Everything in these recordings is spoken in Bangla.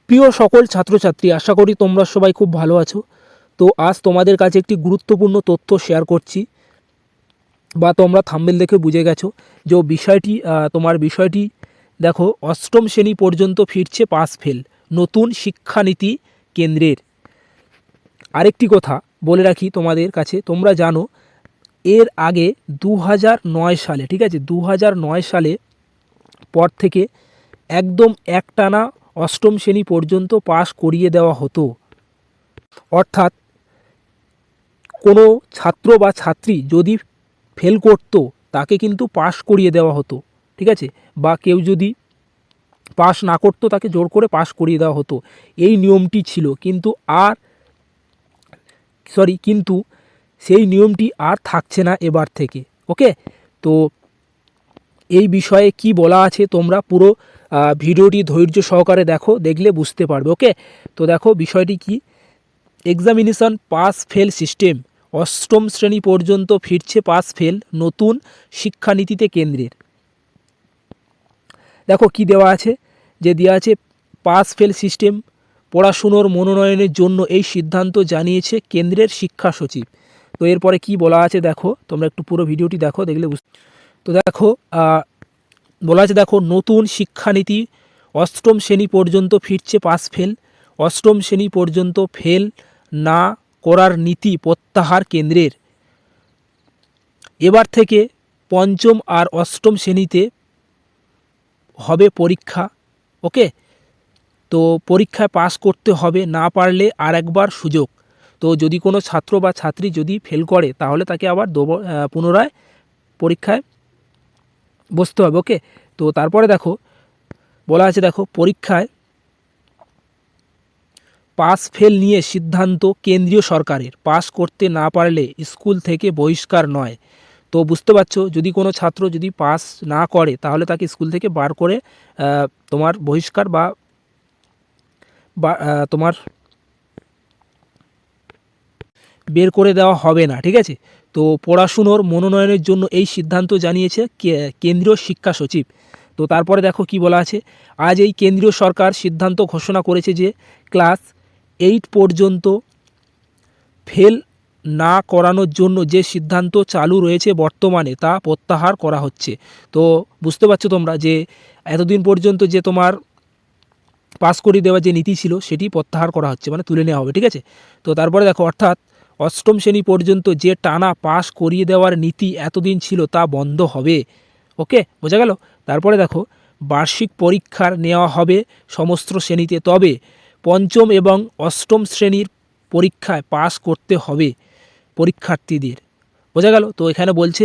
প্রিয় সকল ছাত্রছাত্রী, আশা করি তোমরা সবাই খুব ভালো আছো। তো আজ তোমাদের কাছে একটি গুরুত্বপূর্ণ তথ্য শেয়ার করছি, বা তোমরা থাম্বনেল দেখে বুঝে গেছো যে বিষয়টি দেখো, অষ্টম শ্রেণী পর্যন্ত ফিরছে পাস ফেল, নতুন শিক্ষানীতি কেন্দ্রের। আরেকটি কথা বলে রাখি তোমাদের কাছে, তোমরা জানো এর আগে 2009 সালে, ঠিক আছে, 2009 সালে পর থেকে একদম একটানা অষ্টম শ্রেণী পর্যন্ত পাস করিয়ে দেওয়া হতো। অর্থাৎ কোনো ছাত্র বা ছাত্রী যদি ফেল করতো তাকে কিন্তু পাস করিয়ে দেওয়া হতো, ঠিক আছে, বা কেউ যদি পাস না করতো তাকে জোর করে পাস করিয়ে দেওয়া হতো। এই নিয়মটি ছিল, কিন্তু সেই নিয়মটি আর থাকছে না এবার থেকে। ওকে, তো এই বিষয়ে কি বলা আছে তোমরা পুরো ভিডিওটি ধৈর্য সহকারে দেখো, দেখলে বুঝতে পারবে। ওকে, তো দেখো বিষয়টি কি। এক্সামিনেশন পাস ফেল সিস্টেম, অষ্টম শ্রেণী পর্যন্ত ফিরছে পাস ফেল, নতুন শিক্ষানীতিতে কেন্দ্রের। দেখো কি দেওয়া আছে, যে দেওয়া আছে পাস ফেল সিস্টেম পড়াশুনোর মনোনয়নের জন্য এই সিদ্ধান্ত জানিয়েছে কেন্দ্রের শিক্ষা সচিব। তো এরপরে কি বলা আছে দেখো, তোমরা একটু পুরো ভিডিওটি দেখো, দেখলে তো দেখো বলা আছে, দেখো নতুন শিক্ষানীতি, অষ্টম শ্রেণী পর্যন্ত ফিরছে পাস ফেল, অষ্টম শ্রেণী পর্যন্ত ফেল না করার নীতি প্রত্যাহার কেন্দ্রের। এবার থেকে পঞ্চম আর অষ্টম শ্রেণীতে হবে পরীক্ষা। ওকে, তো পরীক্ষায় পাস করতে হবে, না পারলে আর একবার সুযোগ। তো যদি কোনো ছাত্র বা ছাত্রী যদি ফেল করে তাহলে তাকে আবার পুনরায় পরীক্ষায় বসতে হবে। ওকে, তো তারপরে দেখো বলা আছে, দেখো পরীক্ষায় পাস ফেল নিয়ে সিদ্ধান্ত কেন্দ্রীয় সরকারের, পাস করতে না পারলে স্কুল থেকে বহিষ্কার নয়। তো বুঝতে পারছো, যদি কোনো ছাত্র যদি পাস না করে তাহলে তাকে স্কুল থেকে বার করে তোমার বহিষ্কার বা তোমার বের করে দেওয়া হবে না, ঠিক আছে। তো পড়াশুনোর মনোনয়নের জন্য এই সিদ্ধান্ত জানিয়েছে কেন্দ্রীয় শিক্ষা সচিব। তো তারপরে দেখো কি বলা আছে, আজ এই কেন্দ্রীয় সরকার সিদ্ধান্ত ঘোষণা করেছে যে ক্লাস 8 পর্যন্ত ফেল না করানোর জন্য যে সিদ্ধান্ত চালু রয়েছে বর্তমানে তা প্রত্যাহার করা হচ্ছে। তো বুঝতে পারছো তোমরা যে এতদিন পর্যন্ত যে তোমার পাস করিয়ে দেওয়ার যে নীতি ছিল সেটি প্রত্যাহার করা হচ্ছে, মানে তুলে নেওয়া হবে, ঠিক আছে। তো তারপরে দেখো, অর্থাৎ অষ্টম শ্রেণী পর্যন্ত যে টানা পাস করিয়ে দেওয়ার নীতি এতদিন ছিল তা বন্ধ হবে। ওকে, বোঝা গেল। তারপরে দেখো, বার্ষিক পরীক্ষার নেওয়া হবে সমস্ত শ্রেণীতে, তবে পঞ্চম এবং অষ্টম শ্রেণীর পরীক্ষায় পাস করতে হবে পরীক্ষার্থীদের। বোঝা গেল। তো এখানে বলছে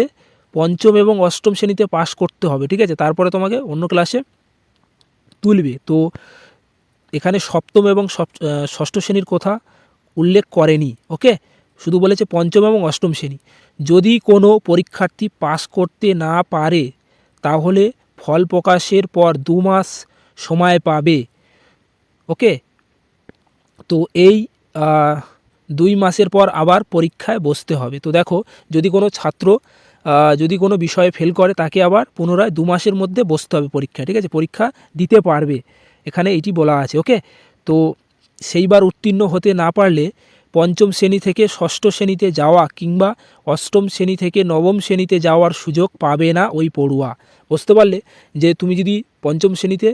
পঞ্চম এবং অষ্টম শ্রেণীতে পাস করতে হবে, ঠিক আছে, তারপরে তোমাকে অন্য ক্লাসে তুলবে। তো এখানে সপ্তম এবং ষষ্ঠ শ্রেণীর কথা উল্লেখ করেনি। ওকে, শুধু বলেছে পঞ্চম এবং অষ্টম শ্রেণী। যদি কোনো পরীক্ষার্থী পাস করতে না পারে তাহলে ফল প্রকাশের পর 2 মাস সময় পাবে। ওকে, তো এই 2 মাসের পর আবার পরীক্ষায় বসতে হবে। তো দেখো, যদি কোনো ছাত্র যদি কোনো বিষয়ে ফেল করে তাকে আবার পুনরায় 2 মাসের মধ্যে বসতে হবে পরীক্ষা, ঠিক আছে, পরীক্ষা দিতে পারবে, এখানে এটি বলা আছে। ওকে, তো সেইবার উত্তীর্ণ হতে না পারলে পঞ্চম শ্রেণী থেকে ষষ্ঠ শ্রেণীতে যাওয়া কিংবা অষ্টম শ্রেণী থেকে নবম শ্রেণীতে যাওয়ার সুযোগ পাবে না ওই পড়ুয়া। বুঝতে পারলে, যে তুমি যদি পঞ্চম শ্রেণীতে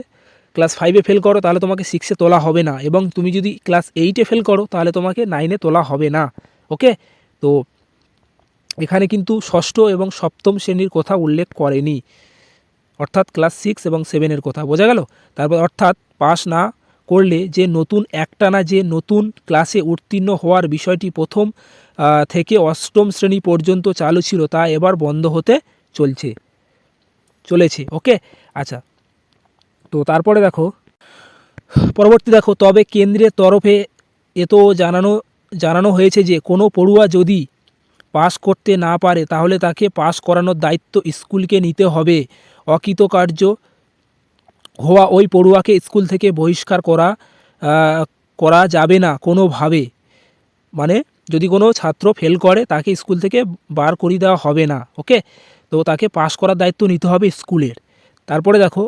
ক্লাস 5-এ ফেল করো তাহলে তোমাকে 6-এ তোলা হবে না, এবং তুমি যদি ক্লাস 8-এ ফেল করো তাহলে তোমাকে 9-এ তোলা হবে না। ওকে, তো এখানে কিন্তু ষষ্ঠ এবং সপ্তম শ্রেণীর কথা উল্লেখ করেনি, অর্থাৎ ক্লাস 6 এবং 7-এর কথা। বোঝা গেল। তারপর অর্থাৎ পাস না করলে যে নতুন একটানা যে নতুন ক্লাসে উত্তীর্ণ হওয়ার বিষয়টি প্রথম থেকে অষ্টম শ্রেণী পর্যন্ত চালু ছিল তা এবার বন্ধ হতে চলেছে। ওকে, আচ্ছা, তো তারপরে দেখো পরবর্তী দেখো, তবে কেন্দ্রের তরফে এত জানানো হয়েছে যে কোনো পড়ুয়া যদি পাস করতে না পারে তাহলে তাকে পাস করানোর দায়িত্ব স্কুলকে নিতে হবে। অকৃতকার্য হওয়া ওই পড়ুয়াকে স্কুল থেকে বহিষ্কার করা যাবে না কোনোভাবে। মানে যদি কোনো ছাত্র ফেল করে তাকে স্কুল থেকে বার করিয়ে দেওয়া হবে না। ওকে, তো তাকে পাস করার দায়িত্ব নিতে হবে স্কুলের। তারপরে দেখো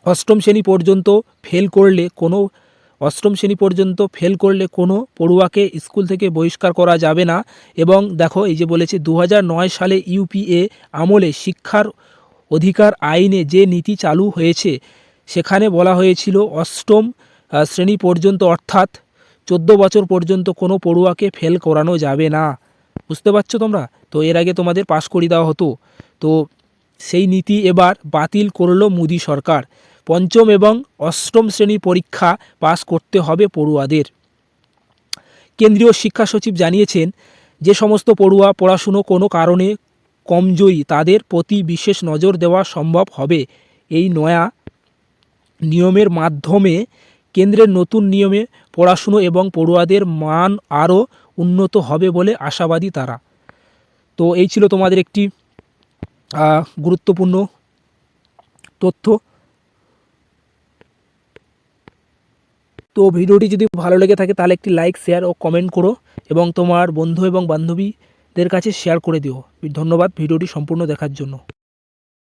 অষ্টম শ্রেণী পর্যন্ত ফেল করলে কোনো পড়ুয়াকে স্কুল থেকে বহিষ্কার করা যাবে না। এবং দেখো এই যে বলেছে 2009 সালে ইউপিএ আমলে শিক্ষার অধিকার আইনে যে নীতি চালু হয়েছে সেখানে বলা হয়েছিল অষ্টম শ্রেণী পর্যন্ত অর্থাৎ 14 বছর পর্যন্ত কোনো পড়ুয়াকে ফেল করানো যাবে না। বুঝতে পারছো তোমরা? তো এর আগে তোমাদের পাস করিয়ে দেওয়া হতো, তো সেই নীতি এবার বাতিল করলো মোদি সরকার। পঞ্চম এবং অষ্টম শ্রেণীর পরীক্ষা পাস করতে হবে পড়ুয়াদের। কেন্দ্রীয় শিক্ষা সচিব জানিয়েছেন যে সমস্ত পড়ুয়া পড়াশুনো কোনো কারণে কমজোরি তাদের প্রতি বিশেষ নজর দেওয়া সম্ভব হবে। এই নয়া নিয়মের মাধ্যমে কেন্দ্রের নতুন নিয়মে পড়াশুনো এবং পড়ুয়াদের মান আরও উন্নত হবে বলে আশাবাদী তারা। তো এই ছিল তোমাদের একটি গুরুত্বপূর্ণ তথ্য। তো ভিডিওটি যদি ভালো লেগে থাকে তাহলে একটি লাইক, শেয়ার ও কমেন্ট করো এবং তোমার বন্ধু এবং বান্ধবীদের কাছে শেয়ার করে দিও। ধন্যবাদ ভিডিওটি সম্পূর্ণ দেখার জন্য।